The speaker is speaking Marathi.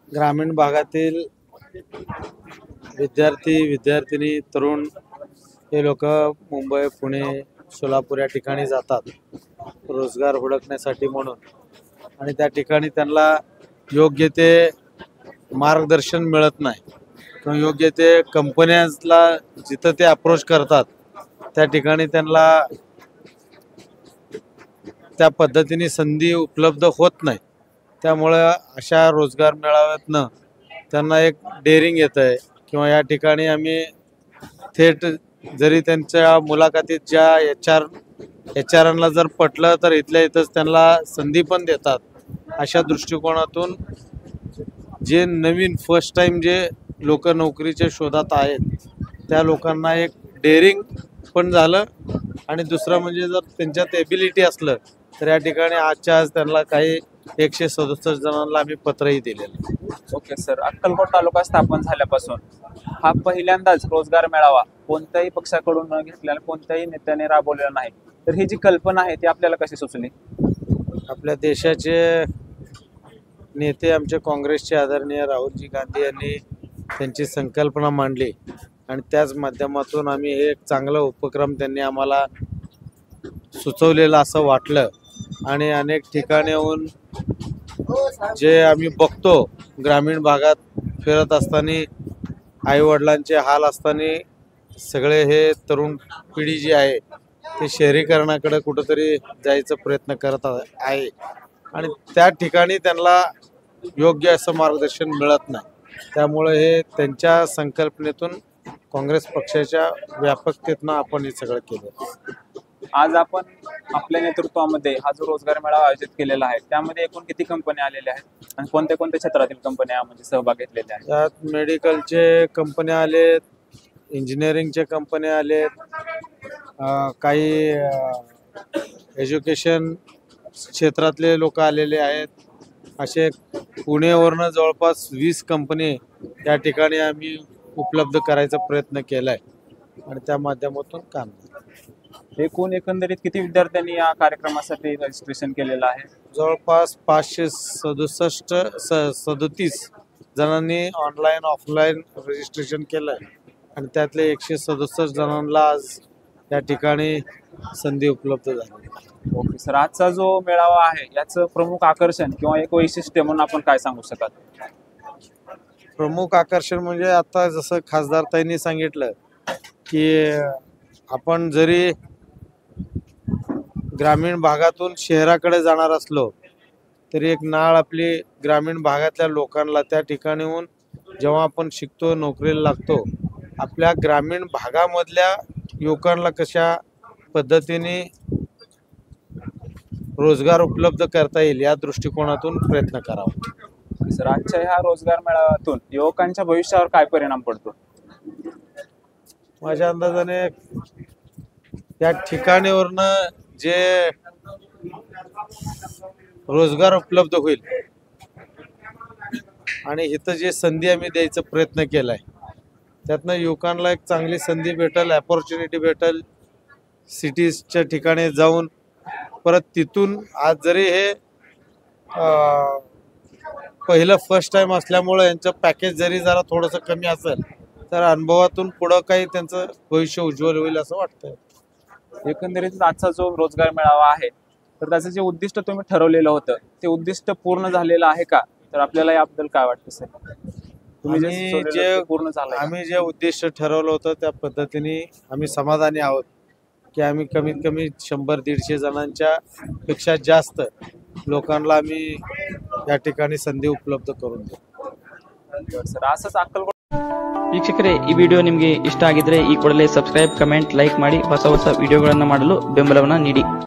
ग्रामीण भागातील विद्यार्थी विद्यार्थिनी तरुण हे लोक मुंबई पुणे सोलापूर या ठिकाणी जातात रोजगार हुडकण्यासाठी म्हणून, आणि त्या ठिकाणी त्यांना योग्य ते मार्गदर्शन मिळत नाही किंवा योग्य ते कंपन्यांना जिथं ते अप्रोच करतात त्या ठिकाणी त्यांना त्या पद्धतीने संधी उपलब्ध होत नाही। त्यामुळे अशा रोजगार मेळाव्यातनं त्यांना एक डेअरिंग येत आहे किंवा या ठिकाणी आम्ही थेट जरी त्यांच्या मुलाखतीत ज्या एचआरला जर पटलं तर इथल्या इथंच त्यांना संधी पण देतात। अशा दृष्टिकोनातून जे नवीन फर्स्ट टाइम जे लोक नोकरीच्या शोधात आहेत त्या लोकांना एक डेअरिंग पण झालं, आणि दुसरं म्हणजे जर त्यांच्यात एबिलिटी असलं तर या ठिकाणी आजच्या आज त्यांना काही 167 जणांना आम्ही पत्रही दिलेलं। ओके सर, अक्कलकोट तालुका स्थापन झाल्यापासून हा पहिल्यांदाच रोजगार मेळावा कोणत्याही पक्षाकडून न घेतलेला, कोणत्याही नेत्याने राबवलेला नाही, तर ही जी कल्पना आहे ती आपल्याला कशी सुचली? आपल्या देशाचे नेते आमचे काँग्रेसचे आदरणीय राहुलजी गांधी यांनी त्यांची संकल्पना मांडली आणि त्याच माध्यमातून आम्ही हे एक चांगला उपक्रम त्यांनी आम्हाला सुचवलेलं असं वाटलं। आणि अनेक ठिकाणाहून जे आम्ही बघतो ग्रामीण भागात फिरत असताना आईवडिलांचे हाल असताना सगळे हे तरुण पिढी जी आहे ते शहरीकरणाकडे कुठंतरी जायचा प्रयत्न करत आहे, आणि त्या ठिकाणी त्यांना योग्य असं मार्गदर्शन मिळत नाही। त्यामुळे हे त्यांच्या संकल्पनेतून काँग्रेस पक्षाच्या व्यापकतेतनं आपण हे सगळं केलं। आज आपण आपल्या नेतृत्वामध्ये हा जो रोजगार मेळावा आयोजित केलेला आहे त्यामध्ये एकूण किती कंपन्या आलेल्या आहेत आणि कोणत्या कोणत्या क्षेत्रातील कंपन्या म्हणजे सहभाग घेतलेल्या आहेत? त्यात मेडिकलचे कंपन्या आलेत, इंजिनिअरिंगचे कंपन्या आलेत, काही एज्युकेशन क्षेत्रातले लोक आलेले आहेत। असे पुणेवरनं जवळपास 20 कंपनी या ठिकाणी आम्ही उपलब्ध करायचा प्रयत्न केला आहे आणि त्या माध्यमातून काम केलं। एकूण एकंदरीत किती विद्यार्थ्यांनी या कार्यक्रमासाठी रजिस्ट्रेशन केलेलं आहे? जवळपास 537 जणांनी ऑनलाईन ऑफलाईन रजिस्ट्रेशन केलं आहे आणि त्यातले 167 जणांना आज या ठिकाणी संधी उपलब्ध झाली। ओके सर, आजचा जो मेळावा आहे याचं प्रमुख आकर्षण किंवा एक वैशिष्ट्य म्हणून आपण काय सांगू शकाल? प्रमुख आकर्षण म्हणजे आता जसं खासदार ताईंनी सांगितलं की आपण जरी ग्रामीण भागातून शहराकडे जाणार असलो तरी एक नाळ आपली ग्रामीण भागातल्या लोकांना त्या ठिकाणीहून जेव्हा आपण शिकतो नोकरीला लागतो आपल्या ग्रामीण भागामधल्या युवकांना कशा पद्धतीने रोजगार उपलब्ध करता येईल या दृष्टिकोनातून प्रयत्न करावा। सर, आजच्या ह्या रोजगार मेळाव्यातून युवकांच्या भविष्यावर काय परिणाम पडतो? माझ्या अंदाजाने या ठिकाणीवरनं जे रोजगार उपलब्ध होईल आणि इथं जे संधी आम्ही द्यायचा प्रयत्न केलाय त्यातनं युवकांना एक चांगली संधी भेटेल, अपॉर्च्युनिटी भेटेल। सिटीजच्या ठिकाणी जाऊन परत तिथून आज जरी हे पहिलं फर्स्ट टाइम असल्यामुळे यांचं पॅकेज जरी जरा थोडंसं कमी असेल तर अनुभवातून पुढं काही त्यांचं भविष्य उज्ज्वल होईल असं वाटतंय। एकंदरीत आजचा जो रोजगार मेळावा आहे तर त्याचं जे उद्दिष्ट तुम्ही ठरवलेलं होतं ते उद्दिष्ट पूर्ण झालेलं आहे का? तर आपल्याला याबद्दल काय वाटतं सर? आम्ही जे उद्दिष्ट ठरवलं होतं त्या पद्धतीने आम्ही समाधानी आहोत की आम्ही कमीत कमी 100-150 जणांच्या पेक्षा जास्त लोकांना आम्ही या ठिकाणी संधी उपलब्ध करून देऊ। सर, असंच अक्कलकोट ವೀಕ್ಷಕರೇ, ಈ ವಿಡಿಯೋ ನಿಮಗೆ ಇಷ್ಟ ಆಗಿದ್ರೆ ಈ ಕೂಡಲೇ ಸಬ್ಸ್ಕ್ರೈಬ್, ಕಮೆಂಟ್, ಲೈಕ್ ಮಾಡಿ ಹೊಸ ಹೊಸ ವಿಡಿಯೋಗಳನ್ನು ಮಾಡಲು ಬೆಂಬಲವನ್ನು ನೀಡಿ।